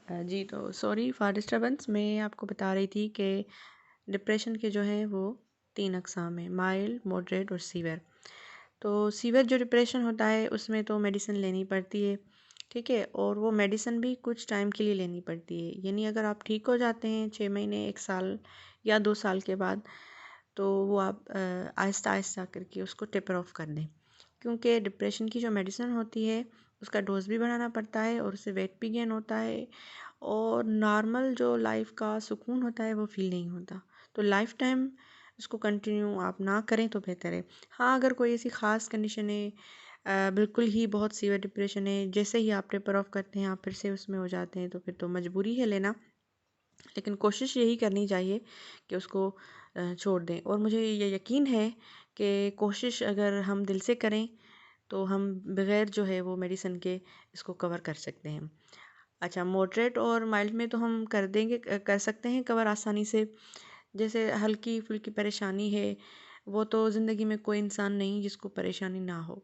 जी, तो sorry for disturbance. मैं आपको बता रही थी कि डिप्रेशन के जो हैं वो 3 अक़साम हैं, माइल्ड, मॉडरेट और सीवियर। तो सीवियर जो डिप्रेशन होता है उसमें तो मेडिसिन लेनी पड़ती है, ठीक है? और वो मेडिसिन भी कुछ टाइम के लिए लेनी पड़ती है। यानी अगर आप ठीक हो जाते हैं 6 महीने, 1 साल या 2 साल के बाद, तो वो आप आहिस्ता-आहिस्ता करके उसको टेपर ऑफ कर दें। क्योंकि डिप्रेशन की जो मेडिसिन होती है उसका डोज़ भी बढ़ाना पड़ता है और उससे वेट भी गेन होता है और नॉर्मल जो लाइफ का सुकून होता है वो फ़ील नहीं होता। तो लाइफ टाइम इसको कंटिन्यू आप ना करें तो बेहतर है। हाँ, अगर कोई ऐसी ख़ास कंडीशन है, बिल्कुल ही बहुत सीवियर डिप्रेशन है, जैसे ही आप टेपर ऑफ करते हैं आप फिर से उसमें हो जाते हैं, तो फिर तो मजबूरी है लेना। लेकिन कोशिश यही करनी चाहिए कि उसको छोड़ दें। और मुझे ये यकीन है कि कोशिश अगर हम दिल से करें तो हम बग़ैर जो है वो मेडिसिन के इसको कवर कर सकते हैं। अच्छा, मॉडरेट और माइल्ड में तो हम कर देंगे, कर सकते हैं कवर आसानी से। जैसे हल्की-फुल्की परेशानी है, वो तो ज़िंदगी में कोई इंसान नहीं जिसको परेशानी ना हो।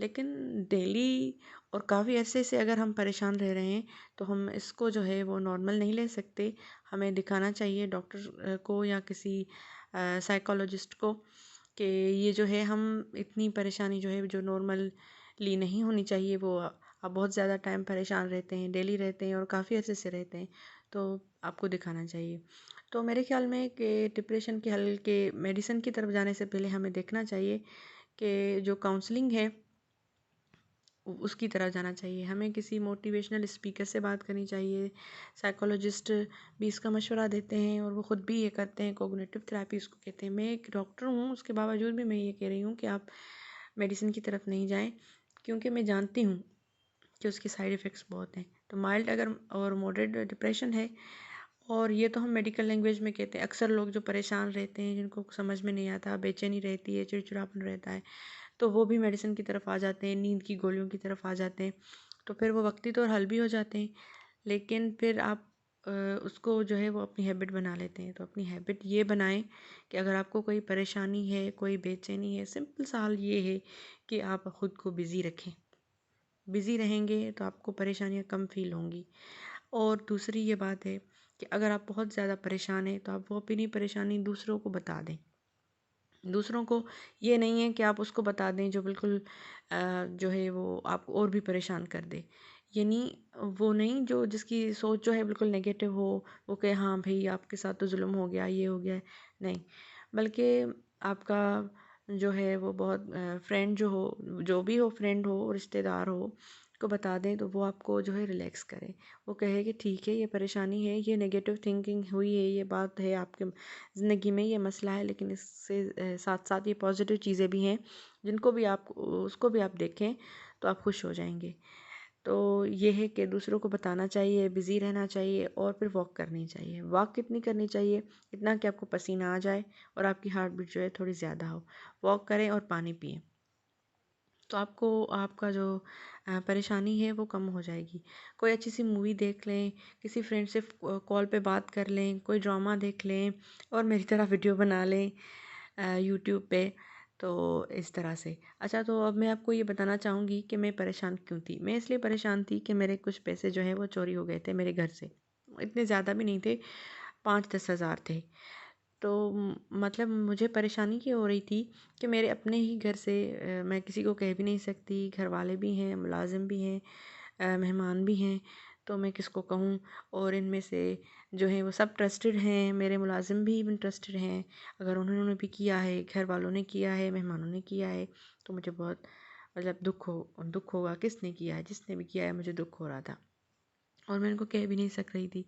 लेकिन डेली और काफ़ी अरसे से अगर हम परेशान रह रहे हैं, तो हम इसको जो है वो नॉर्मल नहीं ले सकते। हमें दिखाना चाहिए डॉक्टर को या किसी साइकोलॉजिस्ट को कि ये जो है हम इतनी परेशानी जो है जो नॉर्मली नहीं होनी चाहिए, वो आप बहुत ज़्यादा टाइम परेशान रहते हैं, डेली रहते हैं और काफ़ी अरसे से रहते हैं, तो आपको दिखाना चाहिए। तो मेरे ख़्याल में कि डिप्रेशन के हल के मेडिसिन की तरफ जाने से पहले हमें देखना चाहिए कि जो काउंसलिंग है उसकी तरफ जाना चाहिए। हमें किसी मोटिवेशनल स्पीकर से बात करनी चाहिए। साइकोलॉजिस्ट भी इसका मशवरा देते हैं और वो ख़ुद भी ये करते हैं, कॉग्निटिव थेरेपी उसको कहते हैं। मैं एक डॉक्टर हूँ, उसके बावजूद भी मैं ये कह रही हूँ कि आप मेडिसिन की तरफ नहीं जाएँ, क्योंकि मैं जानती हूँ कि उसके साइड इफ़ेक्ट्स बहुत हैं। तो माइल्ड अगर और मॉडरेट डिप्रेशन है, और ये तो हम मेडिकल लैंग्वेज में कहते हैं, अक्सर लोग जो परेशान रहते हैं, जिनको समझ में नहीं आता, बेचैनी रहती है, चिड़चिड़ापन रहता है, तो वो भी मेडिसिन की तरफ आ जाते हैं, नींद की गोलियों की तरफ आ जाते हैं। तो फिर वो वक्ती तौर हल भी हो जाते हैं, लेकिन फिर आप उसको जो है वो अपनी हैबिट बना लेते हैं। तो अपनी हैबिट ये बनाएं कि अगर आपको कोई परेशानी है, कोई बेचैनी है, सिंपल सा हल ये है कि आप ख़ुद को बिज़ी रखें। बिज़ी रहेंगे तो आपको परेशानियाँ कम फ़ील होंगी। और दूसरी ये बात है कि अगर आप बहुत ज़्यादा परेशान हैं, तो आप वो अपनी परेशानी दूसरों को बता दें। दूसरों को ये नहीं है कि आप उसको बता दें जो बिल्कुल जो है वो आपको और भी परेशान कर दे। यानी वो नहीं जो जिसकी सोच जो है बिल्कुल नेगेटिव हो, वो कहे हाँ भई आपके साथ तो ज़ुल्म हो गया, ये हो गया है। नहीं, बल्कि आपका जो है वो बहुत फ्रेंड जो हो, जो भी हो, फ्रेंड हो, रिश्तेदार हो, को बता दें तो वो आपको जो है रिलैक्स करे। वो कहे कि ठीक है, ये परेशानी है, ये नेगेटिव थिंकिंग हुई है, ये बात है आपके ज़िंदगी में, ये मसला है, लेकिन इससे साथ-साथ ये पॉज़िटिव चीज़ें भी हैं, जिनको भी आप उसको भी आप देखें तो आप खुश हो जाएँगे। तो ये है कि दूसरों को बताना चाहिए, बिज़ी रहना चाहिए और फिर वॉक करनी चाहिए। वॉक कितनी करनी चाहिए? इतना कि आपको पसीना आ जाए और आपकी हार्ट बीट जो है थोड़ी ज़्यादा हो। वॉक करें और पानी पिएँ। तो आपको आपका जो परेशानी है वो कम हो जाएगी। कोई अच्छी सी मूवी देख लें, किसी फ्रेंड से कॉल पे बात कर लें, कोई ड्रामा देख लें और मेरी तरह वीडियो बना लें यूट्यूब पे। तो इस तरह से। अच्छा, तो अब मैं आपको ये बताना चाहूँगी कि मैं परेशान क्यों थी। मैं इसलिए परेशान थी कि मेरे कुछ पैसे जो हैं वो चोरी हो गए थे मेरे घर से। इतने ज़्यादा भी नहीं थे, 5-10 हज़ार थे। तो मतलब मुझे परेशानी ये हो रही थी कि मेरे अपने ही घर से मैं किसी को कह भी नहीं सकती, घर वाले भी हैं, मुलाज़िम भी हैं, मेहमान भी हैं, तो मैं किसको कहूँ? और इनमें से जो है वो सब ट्रस्टेड हैं, मेरे मुलाज़िम भी इवन ट्रस्टेड हैं। अगर उन्होंने भी किया है, घर वालों ने किया है, मेहमानों ने किया है, तो मुझे बहुत मतलब दुःख होगा, किसने किया है? जिसने भी किया है मुझे दुःख हो रहा था और मैं उनको कह भी नहीं सक रही थी।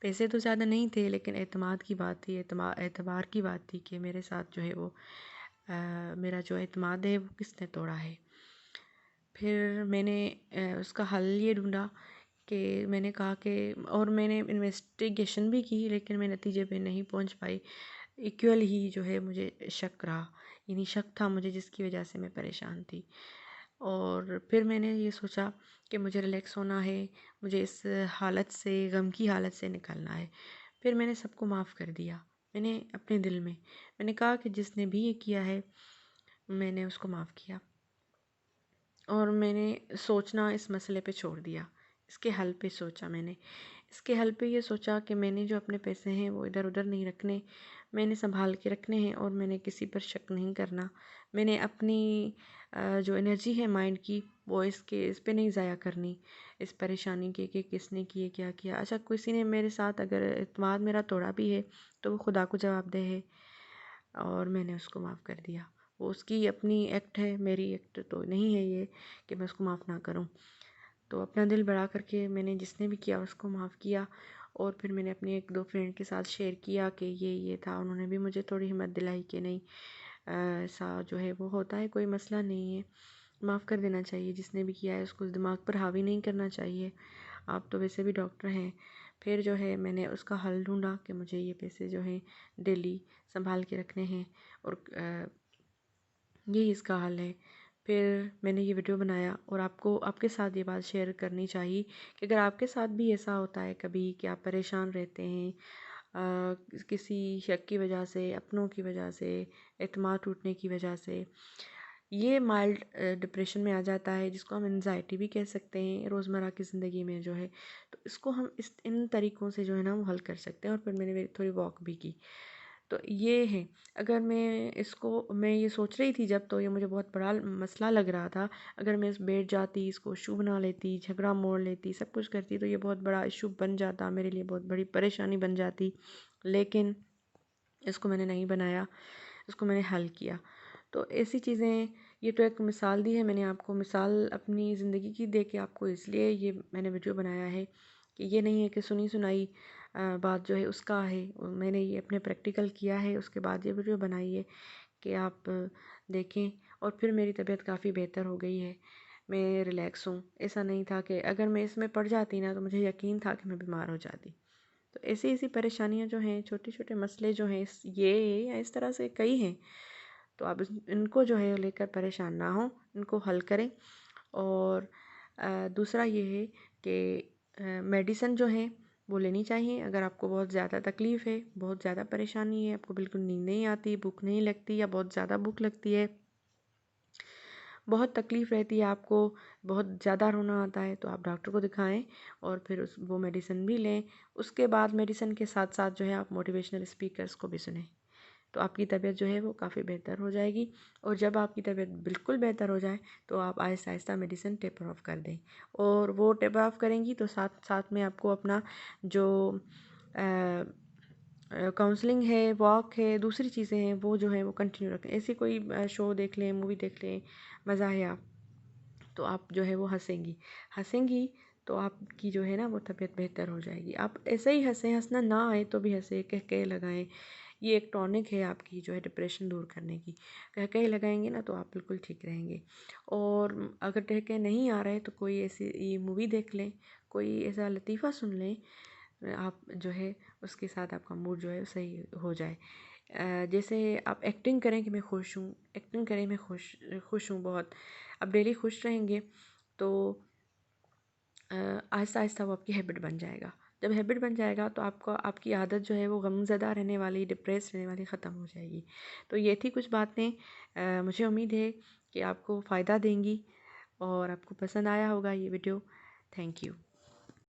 पैसे तो ज़्यादा नहीं थे, लेकिन एतमाद की बात थी, एतबार की बात थी कि मेरे साथ जो है वो मेरा जो एतमाद है वो किसने तोड़ा है। फिर मैंने उसका हल ये ढूँढा कि मैंने कहा कि और मैंने इन्वेस्टिगेशन भी की, लेकिन मैं नतीजे पे नहीं पहुँच पाई। इक्वल ही जो है मुझे शक रहा, यानी शक था मुझे जिसकी वजह से मैं परेशान थी। और फिर मैंने ये सोचा कि मुझे रिलैक्स होना है, मुझे इस हालत से, गम की हालत से निकलना है। फिर मैंने सबको माफ़ कर दिया। मैंने अपने दिल में मैंने कहा कि जिसने भी ये किया है, मैंने उसको माफ़ किया और मैंने सोचना इस मसले पे छोड़ दिया। इसके हल पे सोचा मैंने। इसके हल पे ये सोचा कि मैंने जो अपने पैसे हैं वो इधर उधर नहीं रखने, मैंने संभाल के रखने हैं और मैंने किसी पर शक नहीं करना। मैंने अपनी जो एनर्जी है माइंड की वो इस पे नहीं ज़ाया करनी, इस परेशानी के कि किसने किए क्या किया। अच्छा, किसी ने मेरे साथ अगर एतमाद मेरा तोड़ा भी है तो वो खुदा को जवाबदेह है और मैंने उसको माफ़ कर दिया। वो उसकी अपनी एक्ट है, मेरी एक्ट तो नहीं है ये कि मैं उसको माफ़ ना करूँ। तो अपना दिल बड़ा करके मैंने जिसने भी किया उसको माफ़ किया और फिर मैंने अपनी एक दो फ्रेंड के साथ शेयर किया कि ये था। उन्होंने भी मुझे थोड़ी हिम्मत दिलाई कि नहीं, ऐसा जो है वो होता है, कोई मसला नहीं है, माफ़ कर देना चाहिए। जिसने भी किया है उसको दिमाग पर हावी नहीं करना चाहिए, आप तो वैसे भी डॉक्टर हैं। फिर जो है मैंने उसका हल ढूंढा कि मुझे ये पैसे जो हैं डेली संभाल के रखने हैं और यही इसका हल है। फिर मैंने ये वीडियो बनाया और आपको आपके साथ ये बात शेयर करनी चाहिए कि अगर आपके साथ भी ऐसा होता है कभी कि आप परेशान रहते हैं किसी शक की वजह से, अपनों की वजह से, एतमाद टूटने की वजह से, ये माइल्ड डिप्रेशन में आ जाता है जिसको हम एनजाइटी भी कह सकते हैं रोज़मर्रा की ज़िंदगी में जो है। तो इसको हम इस इन तरीक़ों से जो है ना वो हल कर सकते हैं। और फिर मैंने थोड़ी वॉक भी की। तो ये है, अगर मैं ये सोच रही थी जब, तो ये मुझे बहुत बड़ा मसला लग रहा था। अगर मैं इस बैठ जाती, इसको इशू बना लेती, झगड़ा मोड़ लेती, सब कुछ करती, तो ये बहुत बड़ा इशू बन जाता, मेरे लिए बहुत बड़ी परेशानी बन जाती। लेकिन इसको मैंने नहीं बनाया, इसको मैंने हल किया। तो ऐसी चीज़ें, ये तो एक मिसाल दी है मैंने आपको, मिसाल अपनी ज़िंदगी की दे के आपको इसलिए ये मैंने वीडियो बनाया है कि ये नहीं है कि सुनी सुनाई बात जो है उसका है। मैंने ये अपने प्रैक्टिकल किया है, उसके बाद ये वीडियो बनाई है कि आप देखें। और फिर मेरी तबीयत काफ़ी बेहतर हो गई है, मैं रिलैक्स हूँ। ऐसा नहीं था कि अगर मैं इसमें पड़ जाती ना तो मुझे यकीन था कि मैं बीमार हो जाती। तो ऐसी ऐसी परेशानियाँ जो हैं, छोटे छोटे मसले जो हैं, ये या इस तरह से कई हैं। तो आप इनको जो है लेकर परेशान ना हो, इनको हल करें। और दूसरा ये है कि मेडिसिन जो है वो लेनी चाहिए। अगर आपको बहुत ज़्यादा तकलीफ़ है, बहुत ज़्यादा परेशानी है, आपको बिल्कुल नींद नहीं आती, भूख नहीं लगती या बहुत ज़्यादा भूख लगती है, बहुत तकलीफ़ रहती है आपको, बहुत ज़्यादा रोना आता है, तो आप डॉक्टर को दिखाएं और फिर वो मेडिसिन भी लें। उसके बाद मेडिसिन के साथ साथ जो है आप मोटिवेशनल स्पीकर्स को भी सुनें, तो आपकी तबीयत जो है वो काफ़ी बेहतर हो जाएगी। और जब आपकी तबीयत बिल्कुल बेहतर हो जाए तो आप Aahista Aahista medicine taper of कर दें। और वो टेपर ऑफ करेंगी तो साथ साथ में आपको अपना जो काउंसलिंग है, वॉक है, दूसरी चीज़ें हैं, वो जो है वो कंटिन्यू रखें। ऐसी कोई शो देख लें, मूवी देख लें, मज़ाहिया, तो आप जो है वो हंसेंगी तो आपकी जो है ना वो तबीयत बेहतर हो जाएगी। आप ऐसे ही हंसें, हंसना ना आए तो भी हंसे, कह कह लगाएं। ये एक टॉनिक है आपकी जो है डिप्रेशन दूर करने की। कह कह लगाएंगे ना तो आप बिल्कुल ठीक रहेंगे। और अगर कह कह नहीं आ रहा है तो कोई ऐसी मूवी देख लें, कोई ऐसा लतीफ़ा सुन लें, आप जो है उसके साथ आपका मूड जो है सही हो जाए। जैसे आप एक्टिंग करें कि मैं खुश हूँ, एक्टिंग करें मैं खुश हूँ बहुत। आप डेली खुश रहेंगे तो आहिस्ता आहिस्ता वो आपकी हैबिट बन जाएगा। जब हैबिट बन जाएगा तो आपको आपकी आदत जो है वो गमज़दा रहने वाली, डिप्रेस रहने वाली ख़त्म हो जाएगी। तो ये थी कुछ बातें, मुझे उम्मीद है कि आपको फ़ायदा देंगी और आपको पसंद आया होगा ये वीडियो। Thank you.